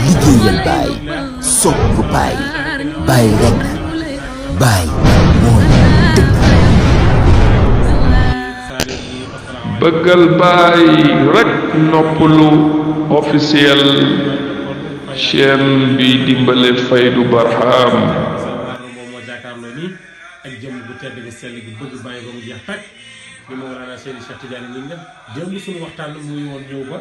liggéeyal baay sopp baay baay rek baay mooy dëgg. bëggal baay rek noppalu officiel chaîne bi dimbale Faydu Barham. moom moo jàkkaarloo nii ak jëmm bu tedd gi sell gi bëgg bàyyi ba mu jeex tàkk li ma war a seen Cheikh Tidiane Gnigue démb suñu waxtaan muy woon ñëw ba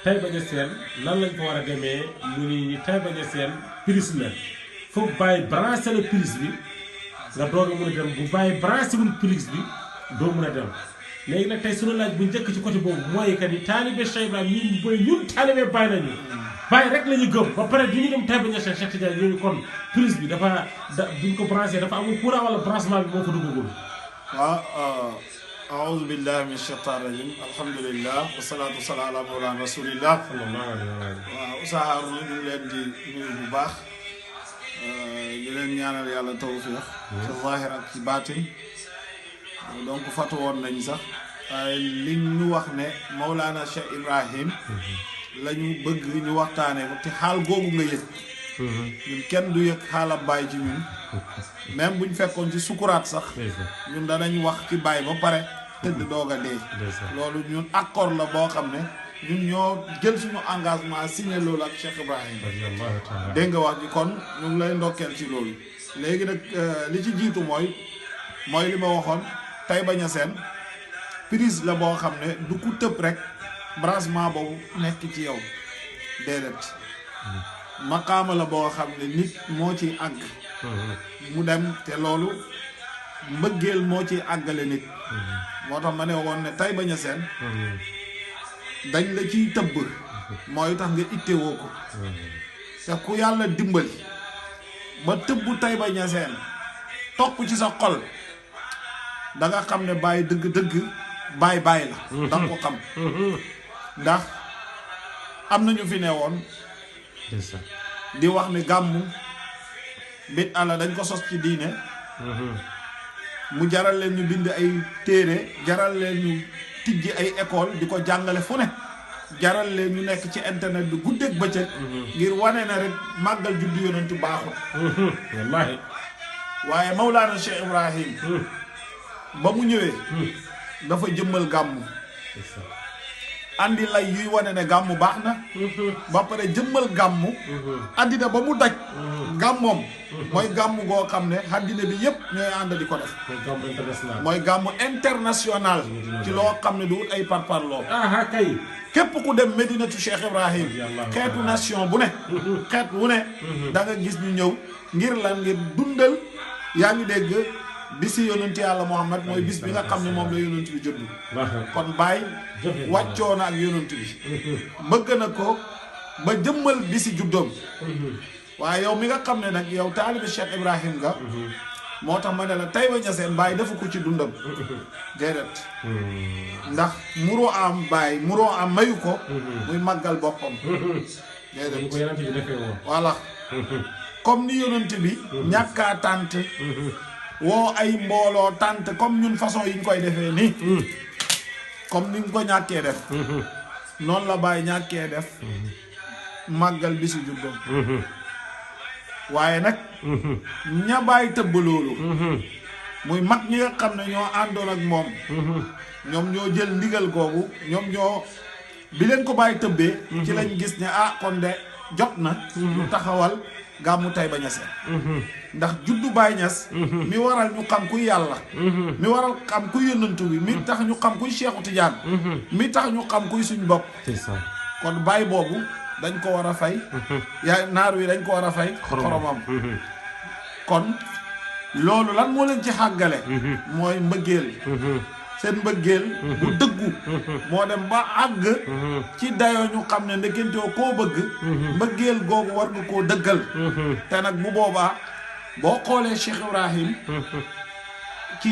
TAïBA Niassène lan lañ ko war a demee mu ni TAïBA Niassène prise la foog bàyyi branché la prise bi nga doog a mën a dem bu bàyyi branché wul prise bi doo mën a dem léegi nag tey suñu laaj bu njëkk ci côté boobu mooy que ni taalibe Cheikh Ibrahima ñun taalibe bàyyi nañu bàyyi rek la ñu gëm ba pare du ñu dem TAïBA Niassène Cheikh Tidiane ñooñu kon prise bi dafa buñ ko branché dafa amul courant wala branchement bi moo ko duggagul. waaw aouzu billahi min shaytaan rajim alhamdulillah wasalaatu wasalaam ala mawlana rasulillah waaw Oustaz Harouna ñu ngi leen di nuyu bu baax di leen ñaanal yàlla tawfiq ci zahir ak ci baatin donc fatu woon nañ sax waaye li ñu wax ne Mawlana Cheikh Ibrahim la ñu bëgg ñu waxtaanee ko te xaal googu nga yëg ñun kenn du yëg xaala baay ci ñun même buñ fekkoon ci sukuraat sax ñun danañ wax ci baay ba pare tëdd doog a dee loolu ñun accord la boo xam ne ñun ñoo jël suñu engagement signé loolu ak Cheikh Ibrahim dégg nga wax ji kon ñu ngi lay ndokkeel ci loolu léegi nag li ci jiitu mooy li ma waxoon TAïBA Niassène prise la boo xam ne du ku tëb rek branchement boobu nekk ci yow déedéet maqaama la boo xam ne nit moo ciy àgg mu dem te loolu mbëggeel moo ciy àggale nit moo tax ma ne woon ne TAïBA Niassène dañ la ciy tëbb mooy tax nga ittewoo ko te ku yàlla dimbali ba tëbbu TAïBA Niassène topp ci sa xol da nga xam ne bàyyi dëgg-dëgg bàyyi la da nga ko xam ndax am nañu fi ne woon di wax ne gàmmu bit ala dañ ko sos ci diine mu jaral leen ñu bind ay téere jaral leen ñu tijji ay école di ko jàngale fu ne jaral leen ñu nekk ci internet bi guddeeg bëccëg ngir wane na rek màggal juddu yonentu baaxul wallaahi waaye Mawlana Cheikh Ibrahim ba mu ñëwee dafa jëmmal gàmmu andi lay yuy wane ne gàmmu baax na ba pare jëmmal gàmmu addina ba mu daj gàmmoom mooy gàmmu goo xam ne addina bi yépp ñooy ànd di ko def mooy gàmmu international ci loo xam ne du wut ay parparloo kay képp ku dem Medinatu Cheikh Ibrahim xeetu nation bu ne xeet wu ne da nga gis ñu ñëw ngir lan ngir dundal yaa ngi dégg bisi yonent yàlla Muhammad mooy bis bi nga xam ne moom la yonent bi juddu kon Baye wàccoo na ak yonent bi bëgg na ko ba jëmmal bisi juddoom waaye yow mi nga xam ne nag yow taalibi Cheikh Ibrahim nga moo tax ma ne la TAïBA Niassène Baye defu ko ci dundam déedéet ndax muroo am Baye muroo am mayu ko muy màggal boppam déedéet voilà comme ni yonent bi ñàkkaa tànt woo ay mbooloo tànt comme ñun façon yi ñu koy defee nii comme ni ñu ko ñàkkee def noonu la Baye ñàkkee def màggal bisu juddoom waaye nag ña Baye tëbb loolu muy mag ñi nga xam ne ñoo àndoon ak moom ñoom ñoo jël ndigal googu ñoom ñoo bi leen ko Baye tëbbee ci lañ gis ne kon de jot na ñu taxawal gàmmu TAïBA Niassène ndax juddu Baye Niass mi waral ñu xam kuy yàlla mi waral xam kuy yónnantu bi mi tax ñu xam kuy Cheikhu Tidiane mi tax ñu xam kuy suñ bopp kon Baye boobu dañ ko war a fay yaa naar wi dañ ko war a fay xoromam kon loolu lan moo leen ci xàggale mooy mbëggeel seen mbëggeel bu dëggu moo dem ba àgg ci dayoo ñu xam ne ndekentewoo koo bëgg mbëggeel googu war nga koo dëggal te nag bu boobaa boo xoolee Cheikh Ibrahim ci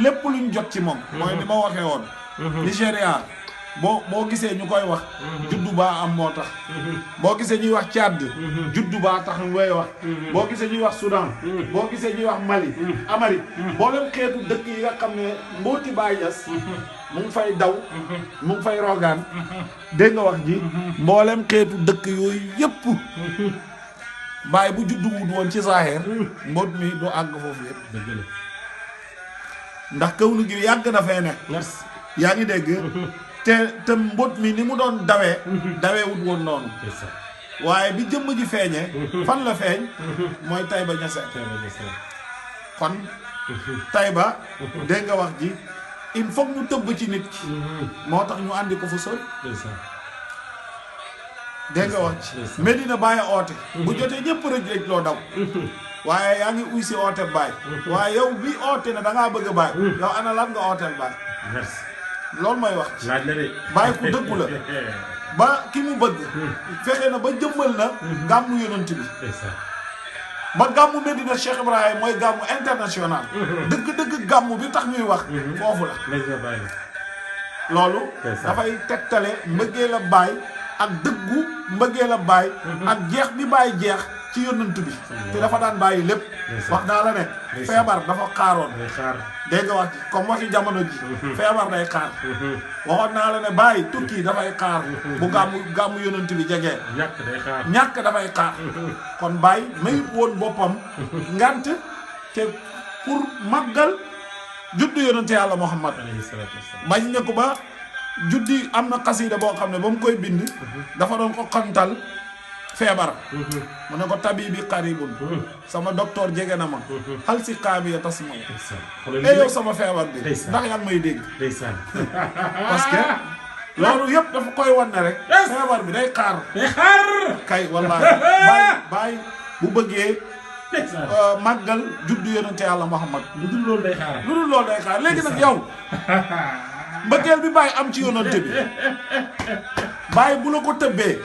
lépp luñ jot ci moom mooy ni ma waxee woon Nigéria boo gisee ñu koy wax juddu baa am moo tax boo gisee ñuy wax Tchad juddu baa tax ñu koy wax boo gisee ñuy wax Soudan boo gisee ñuy wax Mali Amérique boo leen xeetu dëkk yi nga xam ne mbooti Baay Ñas mu ngi fay daw mu ngi fay rogaan dégg nga wax ji mboolem xeetu dëkk yooyu yëpp Baay bu juddu wut woon ci saaxeer mboot mi du àgg foofu yëpp ndax kaw nu gi yàgg na fee ne yaa ngi dégg te mbóot mi ni mu doon dawee wut woon noonu waaye bi jëmm ji feeñee fan la feeñ mooy Taïba Niassène kon Taïba dégg nga wax ji il faut ñu tëbb ci nit ki moo tax ñu àndi ko fu sori dégg nga wax ji Medina Baye oote bu jotee ñëpp rëj loo daw waaye yaa ngi uy si oote Baye waaye yow bi oote ne da ngaa bëgg Baye yow ana lan nga ooteel Baye loolu mooy wax Baye ku dëggu la ba ki mu bëgg fexe na ba jëmmal na gàmmu yonent bi ba gàmmu Medina Cheikh Ibrahima mooy gàmmu international dëgg-dëgg gàmmu bi tax ñuy wax foofu la loolu dafay tegtale mbëggee la Baye ak dëggu mbëggee la Baye ak jeex bi Baye jeex ci yonent bi te dafa daan bàyyi lépp wax naa la ne feebar dafa xaaroon dégg nga wax ci comme waxi jamono ji feebar day xaar waxoon naa la ne Baye tukki dafay xaar bu gàmmu yonent bi jegee ñàkk dafay xaar kon Baye mayut woon boppam ngant te pour màggal juddu yonent yàlla Muhammad bañ ne ko ba juddi am na xasida boo xam ne ba mu koy bind dafa doon ko xontal feebar mu ne ko tabibi qaribun sama docteur jege na ma xal si xaabi ya tas moom yow sama feebar bi ndax yaa ngi may dégg parce que loolu yëpp dafa koy wan ne rek feebar bi day xaar kay wallaahi Baye bu bëggee màggal juddu yonente yàlla Muhammad lu dul loolu day xaar léegi nag yow mbëggeel bi Baye am ci yonente bi Baye bu la ko tëbbee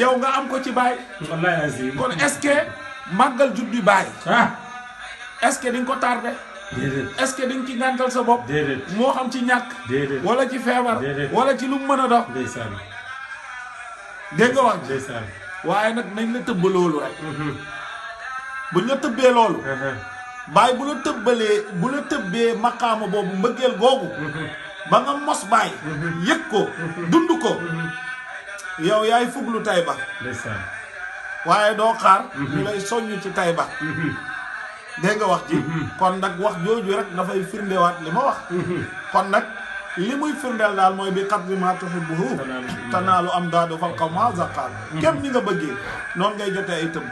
yow nga am ko ci Baye kon est-ce que màggal juddu Baye est-ce que di nga ko tardé est-ce que di nga ci ngàntal sa bopp moo xam ci ñàkk wala ci feebar wala ci lu mu mën a dox dégg nga wax waaye nag nañ la tëbb loolu rek buñ la tëbbee loolu Baye bu la tëbbee maqaama boobu mbëggeel googu ba nga mos Baye yëg ko dund ko yow yaay fuglu Taïba waaye doo xaar ñu lay soññ ci Taïba dégg nga wax ji kon nag wax jooju rek dafay firndewaat li ma wax kon nag li muy firndeel daal mooy bi qadri ma tuhibbuhu tanaalu am daadu fal qawma zaqal kem ni nga bëggee noonu ngay jotee ay tëbb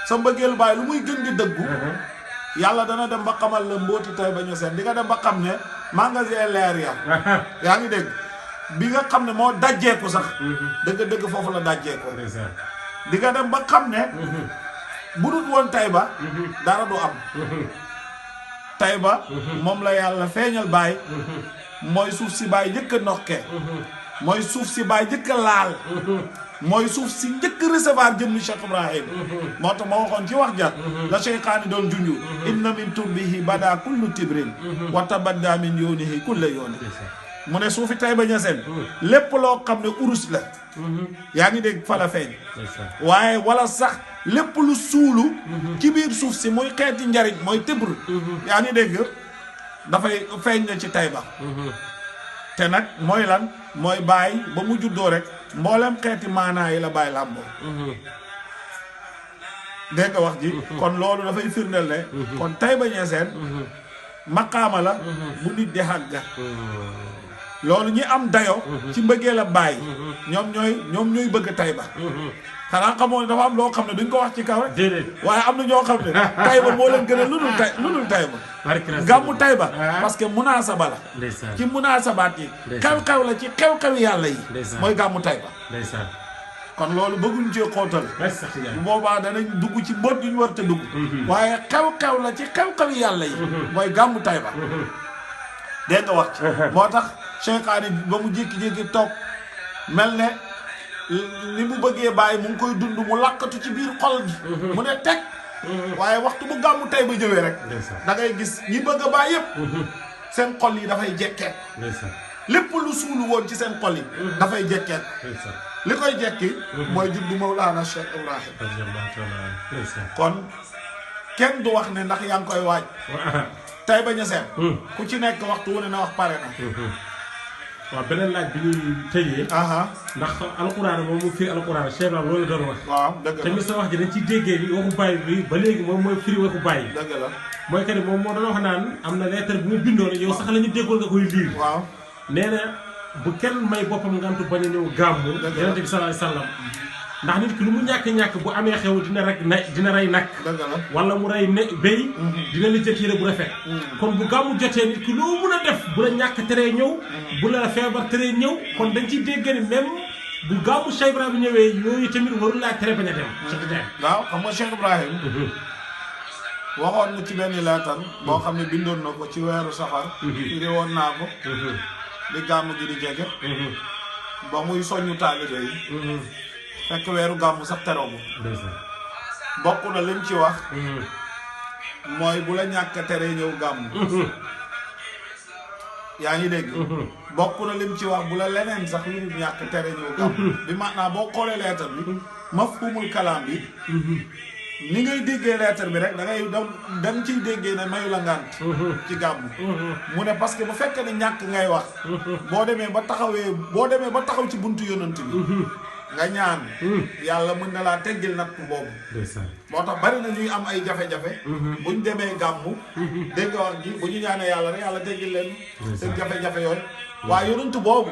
sa mbëggeel Baye lu muy gën di dëggu yàlla dana dem ba xamal la mbooti Taïba Niassène di nga dem ba xam ne magasin leer yaa ngi dégg bi nga xam ne moo dajjeeku sax dëgg-dëgg foofu la dajjeeku di nga dem ba xam ne bu dul woon Taïba dara du am Taïba moom la yàlla feeñal Baye mooy suuf si Baye njëkk a nokkee mooy suuf si Baye njëkk a laal mooy suuf si njëkk recevoir jëmmi Cheikh Ibrahim moo tax ma waxoon ci wax jat la Cheikhaani doon junju inna min turbihi bada kullu tibrin wa tabadda min yoonihi kulla yooni mu ne suufi Taïba Niassène lépp loo xam ne urus la yaa ngi dégg fa la feeñ waaye wala sax lépp lu suulu ci biir suuf si muy xeeti njariñ mooy tibr yaa ngi dégg dafay feeñ na ci Taïba te nag mooy lan mooy Baye ba mu juddoo rek mboolem xeeti maanaa yi la Baye làmboo dégg nga wax ji kon loolu dafay firndeel ne kon Taïba Niassène maqaama la bu nit di xàgga loolu ñi am dayo ci mbëggee la Baye ñoom ñooy bëgg Taïba xanaa xamoo ne dafa am loo xam ne duñ ko wax ci kaw rek waaye am na ñoo xam ne Taïba moo leen gën a lu dul Taïba gàmmu Taïba parce que munaasaba la ci munaasabaat yi xew-xew la ci xew-xewi yàlla yi mooy gàmmu Taïba kon loolu bëgguñ ci xóotal bu boobaa danañ dugg ci mbóot yu ñu war te dugg waaye xew-xew la ci xew-xewi yàlla yi mooy gàmmu Taïba dégg nga wax ci moo tax Cheikhaani ba mu jékki-jékki toog mel ne li mu bëggee Baye mu ngi koy dund mu lakkatu ci biir xol gi mu ne teg waaye waxtu bu gàmmu Taïba jëwee rek da ngay gis ñi bëgg a Baye yëpp seen xol yi dafay jekkeet lépp lu suulu woon ci seen xol yi dafay jekkeet li koy jekki mooy juddu Mawlana Cheikh Ibrahim kon kenn du wax ne ndax yaa ngi koy waaj Taïba Niassène ku ci nekk waxtu wu ne na wax pare na waaw beneen laaj bi ñuy tëjee ndax alxuraan moom mu firi alxuraan Cheikh Ibrahima loolu la doon wax waaw dëgg la tamit sa wax ji dañ ciy déggee ni waxu bàyyi bi ba léegi moom mooy firi waxu bàyyi dëgg la mooy que ni moom moo doon wax naan am na lettre bu mu bindoon yow sax la ñu déggoon nga koy liir waaw nee na bu kenn may boppam ngantu bañ a ñëw gàmmu yonent bi sallallahu alayhi wasallam ndax nit ki lu mu ñàkk-ñàkk bu amee xew dina rek dina rey nag wala mu rey ne béy dina li jël yére bu rafet kon bu gàmmu jotee nit ki loo mun a def bu la ñàkk teree ñëw bu la feebar teree ñëw kon dañ ciy dégg ni même bu gàmmu Cheikh Ibrahima bi ñëwee yooyu tamit warul laa tere bañ a dem waaw xam nga Cheikh Ibrahim waxoon na ci benn leetar boo xam ne bindoon na ko ci weeru safar firi woon naa ko di gàmmu gi di jege ba muy soññu taalibe yi fekk weeru gàmmu sax teroo bokk na lim ci wax mooy bu la ñàkk tere ñëw gàmmu yaa ngi dégg bokk na lim ci wax bu la leneen sax lu ñu ñàkk tere ñëw gàmmu bi maanaam boo xoolee leetar bi mafhumul kalaam bi ni ngay déggee lettre bi rek da ngay dem ciy déggee ne mayu la ngant ci gàmmu mu ne parce que bu fekkee ne ñàkk ngay wax boo demee ba taxaw ci buntu yonent bi nga ñaan yàlla mën na laa teggil natt boobu moo tax bari na ñuy am ay jafe-jafe buñ demee gàmmu dégg nga wax ji bu ñu ñaanee yàlla rek yàlla teggil leen seen jafe-jafe yooyu waaye yonent boobu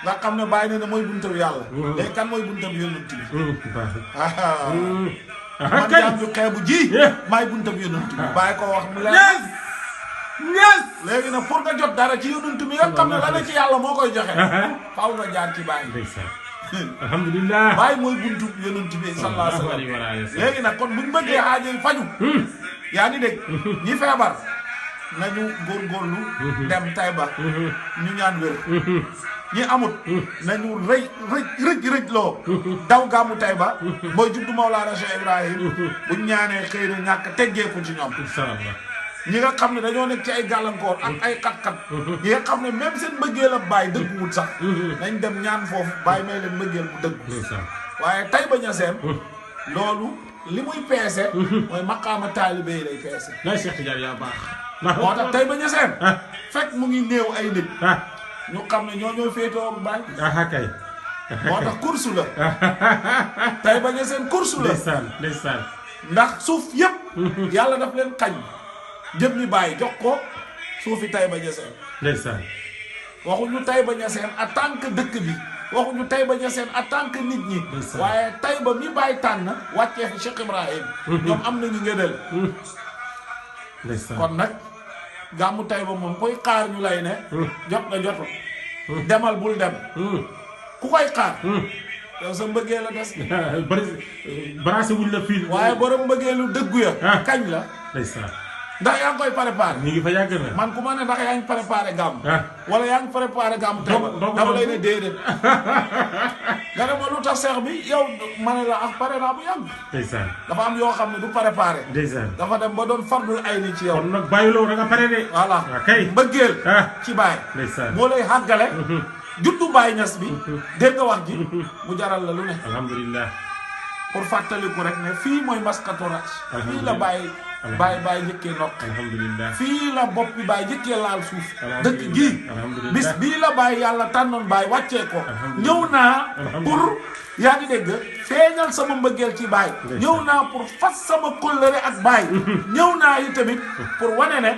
nga xam ne bàyyi na mooy buntam yàlla léegi kan mooy buntam yonent bi man jaam ju xeebu ji maay buntam yonent bi bàyyi ko wax mu leen léegi nag pour nga jot dara ci yonent bi nga xam ne la ne ci yàlla moo koy joxe faaw nga jaar ci bàyyi alhamdulilah bàyyi mooy buntu yonent bi sallallahu alayhi wa sallam léegi nag kon buñ bëggee aajo yi faju yaa ngi dégg ñi feebar nañu góorgóorlu dem Taïba ñu ñaan wér ñi amut nañu rëj loo daw gàmmu Taïba mooy juddu Mawlana Cheikh Ibrahim buñ ñaanee xëy na ñàkk teggeeku ci ñoom ñi nga xam ne dañoo nekk ci ay gàllankoor ak ay xat-xat ñi nga xam ne même seen mbëggeel ak bàyyi dëgguwut sax nañ dem ñaan foofu bàyyi may leen mbëggeel bu dëgg waaye Taïba Niassène loolu li muy peese mooy maqaama taalibe yi lay peese lay Cheikh Tidiane yaa baax moo tax Taïba Niassène fekk mu ngi néew ay nit ñu xam ne ñoo féetoo ak bàyyi kay moo tax course la Taïba Niassène course la ndeysaan ndax suuf yëpp yàlla daf leen xañ jëm ni bàyyi jox ko suufi Taïba Niassène ndeysaan waxuñu Taïba Niassène en tant que dëkk bi waxuñu Taïba Niassène en tant que nit ñi waaye Taïba mi bàyyi tànn wàccee fi Cheikh Ibrahim ñoom am nañu ngëneel kon nag gàmmu Taïba moom koy xaar ñu lay ne jot na jotul demal bul dem ku koy xaar yow sa mbëggee la des brasé wuñ la fii waaye borom mbëggeelu dëggu ya kañ la ndax yaa ngi koy préparé ñu ngi fa yàgg na man ku ma ne ndax yaa ngi préparé gàmm wala yaa ngi préparé gàmm Taïba dama lay ne déedéet nga ne ma lu tax seex bi yow ma ne la ak pare naa bu yàgg dafa am yoo xam ne du préparé dafa dem ba doon fardul ay ni ci yow kon nag bàyyiloo da nga pare de voilà mbëggeel ci baay moo lay xàggale juddu Baay Ñas bi dégg nga wax ji mu jaral la lu ne alhamdulilah pour fàttaliku rek ne fii mooy maskatourage fii la bàyyi njëkkee nokk alhamdulilah fii la bopp bi bàyyi njëkkee laal suuf dëkk gii bis bii la bàyyi yàlla tànnoon bàyyi wàccee ko ñëw naa pour yaa ngi dégg feeñal sama mbëggeel ci baay ñëw naa pour fas sama kóllëre ak baay ñëw naa yi tamit pour wane ne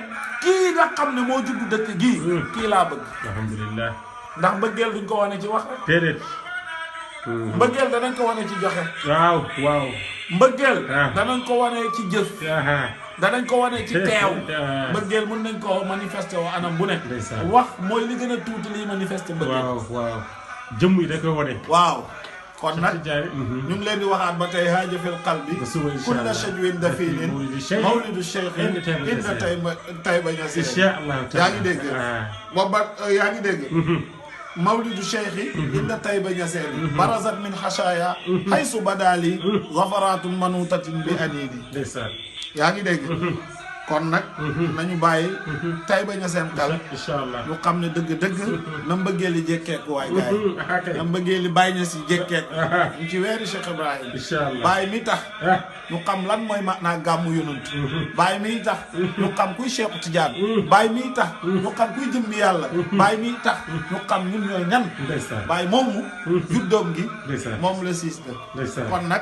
kii nga xam ne moo juddu dëkk gii kii laa bëgg alhamdulilah ndax mbëggeel duñ ko wane ci wax rek déedéet mbëggeel danañ ko wane ci joxe waaw mbëggeel danañ ko wane ci jëf danañ ko wane ci teew mbëggeel mën nañ ko manifester woo anam bu ne wax mooy li gën a tuuti liy manifester mbëggeel waaw jëmm yi da koy wane waaw kon nag ñu ngi leen di waxaat ba tey haajafil qalbi kulla shajwin dafinin mawlidu cheikhin inda Taïba Niassène yaa ngi dégg booba yaa ngi dégg mawlidu cheikhi inda Taïba Niassène barazat min xachaaya haysu badali zafaratun manutatin bi anidi yaa ngi dégg kon nag nañu bàyyi Taïba Niassène xel inshallah ñu xam ne dëgg na mbëggee li jekkeeku waay gaay na mbëggee li Baye Niass yi jekkeeku ñu ci weeri Cheikh Ibrahim inshallah Baye mi tax ñu xam lan mooy maanaa gàmmu yonent Baye mi tax ñu xam kuy Cheikh Tidiane Baye mi tax ñu xam kuy jëmmi yàlla Baye mi tax ñu xam ñun ñooy ñan Baye moomu juddoom gi moom la siis de kon nag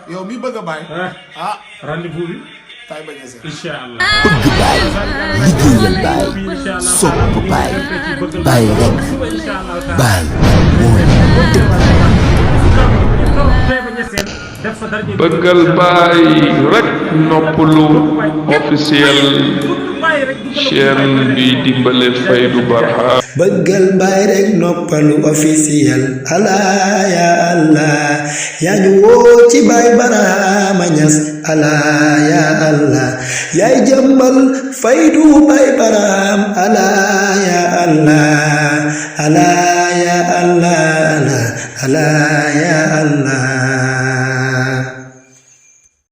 yow mi bëgg a Baye rendez-vous bi Taïba Niassène inshallah bëgg baay liggéeyal baay sopp baay baay rek baay mooy bëggal baay rek noppalu officiel chaîne bi dimbale faydu barham bëggal baay rek noppalu officiel Allah ya Allah yaa ñu woo ci baay Barhama Niass Allah ya Allah yaay jëmbal faydu baay Barham Allah ya Allah Allah ya Allah Allah ya Allah